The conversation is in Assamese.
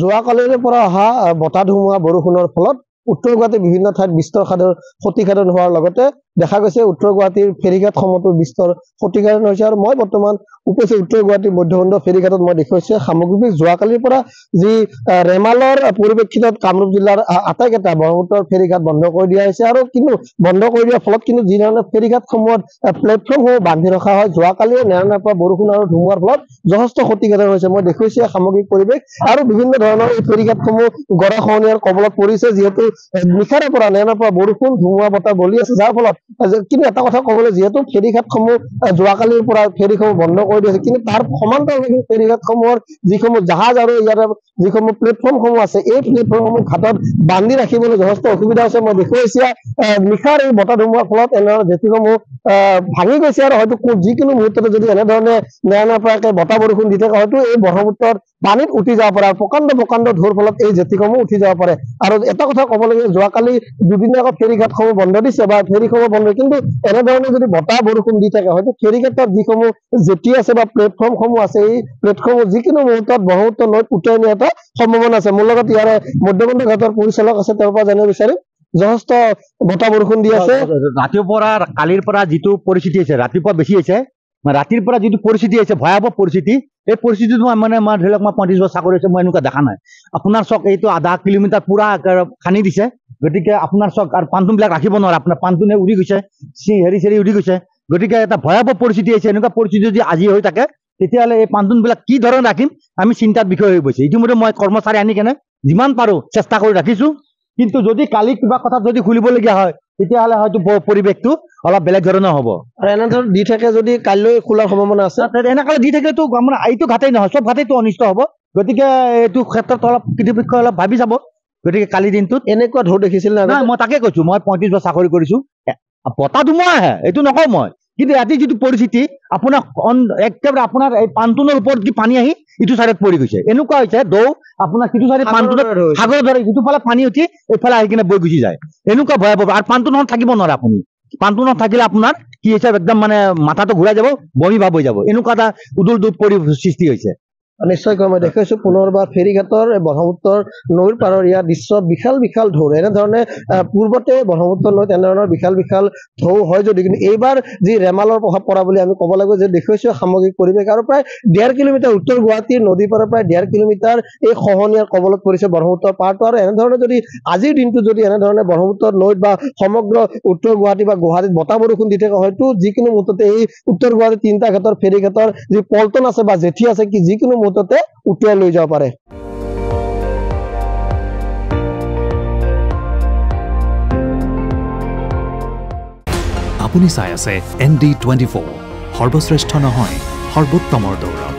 যোৱাকালিৰে পৰা অহা বতাহ ধুমুহা বৰষুণৰ ফলত উত্তৰ গুৱাহাটীৰ বিভিন্ন ঠাইত বিস্তৰ ক্ষতিসাধন হোৱাৰ লগতে দেখা গৈছে উত্তৰ গুৱাহাটীৰ ফেৰীঘাটসমূহতো বিস্তৰ ক্ষতিসাধন হৈছে। আৰু মই বৰ্তমান উপস্থিত উত্তৰ গুৱাহাটীৰ মধ্যবন্ধ ফেৰীঘাটত মই দেখুৱাইছো সামগ্ৰিক যোৱাকালিৰ পৰা যি ৰেমালৰ পৰিপ্ৰেক্ষিতত কামৰূপ জিলাৰ আটাইকেইটা ব্ৰহ্মপুত্ৰৰ ফেৰীঘাট বন্ধ কৰি দিয়া হৈছে। আৰু কিন্তু বন্ধ কৰি দিয়াৰ ফলত কিন্তু যি ধৰণে ফেৰীঘাটসমূহত প্লেটফৰ্মসমূহ বান্ধি ৰখা হয়, যোৱাকালিও নেৰানেপেৰা বৰষুণ আৰু ধুমুহাৰ ফলত যথেষ্ট ক্ষতিসাধন হৈছে। মই দেখুৱাইছো সামগ্ৰিক পৰিৱেশ আৰু বিভিন্ন ধৰণৰ এই ফেৰীঘাটসমূহ গৰাখহনীয়াৰ কবলত পৰিছে, যিহেতু নিশাৰে পৰা নেৰানেপেৰা বৰষুণ ধুমুহা বতাহ বলি আছে, যাৰ ফলত কিন্তু এটা কথা ক'বলৈ, যিহেতু ফেৰীঘাটসমূহ যোৱাকালিৰ পৰা ফেৰীসমূহ বন্ধ কৰি দিছে, কিন্তু তাৰ সমান্তৰালভাৱে ফেৰীঘাটসমূহৰ যিসমূহ জাহাজ আৰু ইয়াৰ যিসমূহ প্লেটফৰ্মসমূহ আছে, এই প্লেটফৰ্মসমূহ ঘাটত বান্ধি ৰাখিবলৈ যথেষ্ট অসুবিধা হৈছে। মই দেখুৱাইছো নিশাৰ এই বতাহ ধুমুহাৰ ফলত এনেধৰণৰ জেটিসমূহ ভাঙি গৈছে আৰু হয়তো যিকোনো মুহূৰ্ততে যদি এনেধৰণে নেৰানেপেৰাকে বতাহ বৰষুণ দি থাকে, হয়তো এই ব্ৰহ্মপুত্ৰৰ পানীত উঠি যাব পাৰে আৰু প্ৰকাণ্ড ঢৌৰ ফলত এই জেটিসমূহ উঠি যাব পাৰে। আৰু এটা কথা ক'ব লাগে, যোৱাকালি দুদিনীয়া আগত ফেৰীঘাটসমূহ বন্ধ দিছে বা ফেৰীসমূহ বন্ধ, কিন্তু এনেধৰণে যদি বতাহ বৰষুণ দি থাকে, হয়তো ফেৰীঘাটত যিসমূহ জেটি আছে বা প্লেটফৰ্মসমূহ আছে, এই প্লেটফৰ্মসমূহ যিকোনো মুহূৰ্তত ব্ৰহ্মপুত্ৰ নৈত উটাই নিয়াৰ এটা সম্ভাৱনা আছে। মোৰ লগত ইয়াৰে মধ্যবন্ধ ঘাটৰ পৰিচালক আছে, তেওঁৰ পৰা জানিব বিচাৰিম। যথেষ্ট বতাহ বৰষুণ দি আছে। ৰাতিপুৱা কালিৰ পৰা যিটো পৰিস্থিতি হৈছে, ৰাতিপুৱা বেছি হৈছে, ৰাতিৰ পৰা যিটো পৰিস্থিতি হৈছে, ভয়াৱহ পৰিস্থিতি, এই পৰিস্থিতিটো মানে মই ধৰি লওক মই 35 বছৰ চাকৰি হৈছে, মই এনেকুৱা দেখা নাই। আপোনাৰ চক এইটো আধা কিলোমিটাৰ পুৰা খান্দি দিছে, গতিকে আপোনাৰ চক আৰু পান্তোনবিলাক ৰাখিব নোৱাৰে, আপোনাৰ পান্তোনে উৰি গৈছে, চেৰি উৰি গৈছে, গতিকে এটা ভয়াৱহ পৰিস্থিতি হৈছে। এনেকুৱা পৰিস্থিতি যদি আজি হৈ থাকে, তেতিয়াহ'লে এই পান্তোনবিলাক কি ধৰণে ৰাখিম আমি চিন্তাৰ বিষয় হৈ গৈছে। ইতিমধ্যে মই কৰ্মচাৰী আনি কেনে যিমান পাৰোঁ চেষ্টা কৰি ৰাখিছোঁ, কিন্তু যদি কালি কিবা কথা যদি খুলিবলগীয়া হয়, তেতিয়াহ'লে হয়তো পৰিৱেশটো অলপ বেলেগ ধৰণৰ হ'ব। আৰু এনেধৰণৰ দি থাকে যদি কাইলৈ খোলাৰ সম্ভাৱনা আছে, এনেকৈ দি থাকিলেতো আমাৰ এইটো ঘাটেই নহয়, চব ঘাটেইটো অনিষ্ট হ'ব। গতিকে এইটো ক্ষেত্ৰত অলপ কৃতপক্ষই অলপ ভাবি চাব। গতিকে কালি দিনটোত এনেকুৱা ঢৌ দেখিছিল না? মই তাকে কৈছো, মই 35 বছৰ চাকৰি কৰিছো, বতাহ ধুমুহা আহে এইটো নকওঁ মই, কিন্তু ৰাতি যিটো পৰিস্থিতি আপোনাৰ একেবাৰে আপোনাৰ এই পান্তোনৰ ওপৰত কি পানী আহি ইটো চাইডত পৰি গৈছে, এনেকুৱা হৈছে ঢৌ আপোনাৰ সিটো চাইডে পান্তোনত সাগৰৰ দৰে সিটো ফালে পানী উঠি এইফালে আহি কিনে বৈ গুচি যায়, এনেকুৱা ভয়াৱহ। আৰু পান্তোনত থাকিব নোৱাৰে আপুনি, পান্তোনত থাকিলে আপোনাৰ কি হৈছে একদম মানে মাথাটো ঘূৰাই যাব, বমি ভাৱ হৈ যাব, এনেকুৱা এটা উদুল পৰি সৃষ্টি হৈছে। নিশ্চয়কৈ মই দেখাইছো পুনৰবাৰ ফেৰীঘাটৰ ব্ৰহ্মপুত্ৰৰ নৈৰ পাৰৰ ইয়াৰ দৃশ্য, বিশাল ঢৌ। এনেধৰণে পূৰ্বতে ব্ৰহ্মপুত্ৰ নৈত এনেধৰণৰ বিশাল ঢৌ হয় যদিও, কিন্তু এইবাৰ যি ৰেমালৰ প্ৰভাৱ পৰা বুলি আমি ক'ব লাগিব, যে দেখুৱাইছো সামগ্ৰিক পৰিৱেশ। আৰু প্ৰায় 1.5 কিলোমিটাৰ উত্তৰ গুৱাহাটীৰ নদীৰ পাৰৰ প্ৰায় 1.5 কিলোমিটাৰ এই খহনীয়াৰ কবলত পৰিছে ব্ৰহ্মপুত্ৰৰ পাৰটো। আৰু এনেধৰণে যদি আজিৰ দিনটো যদি এনেধৰণে ব্ৰহ্মপুত্ৰৰ নৈত বা সমগ্ৰ উত্তৰ গুৱাহাটী বা গুৱাহাটীত বতাহ বৰষুণ দি থাকে, হয়তো যিকোনো মুহূৰ্ততে এই উত্তৰ গুৱাহাটীৰ 3টা ঘাটৰ ফেৰীঘাটৰ যি পল্টন আছে বা জেঠী আছে, কি যিকোনো মুহূৰ্ততে উটুৱাই লৈ যাব পাৰে। আপুনি চাই আছে ND24, সৰ্বশ্ৰেষ্ঠ নহয় সৰ্বোত্তমৰ দৌৰ।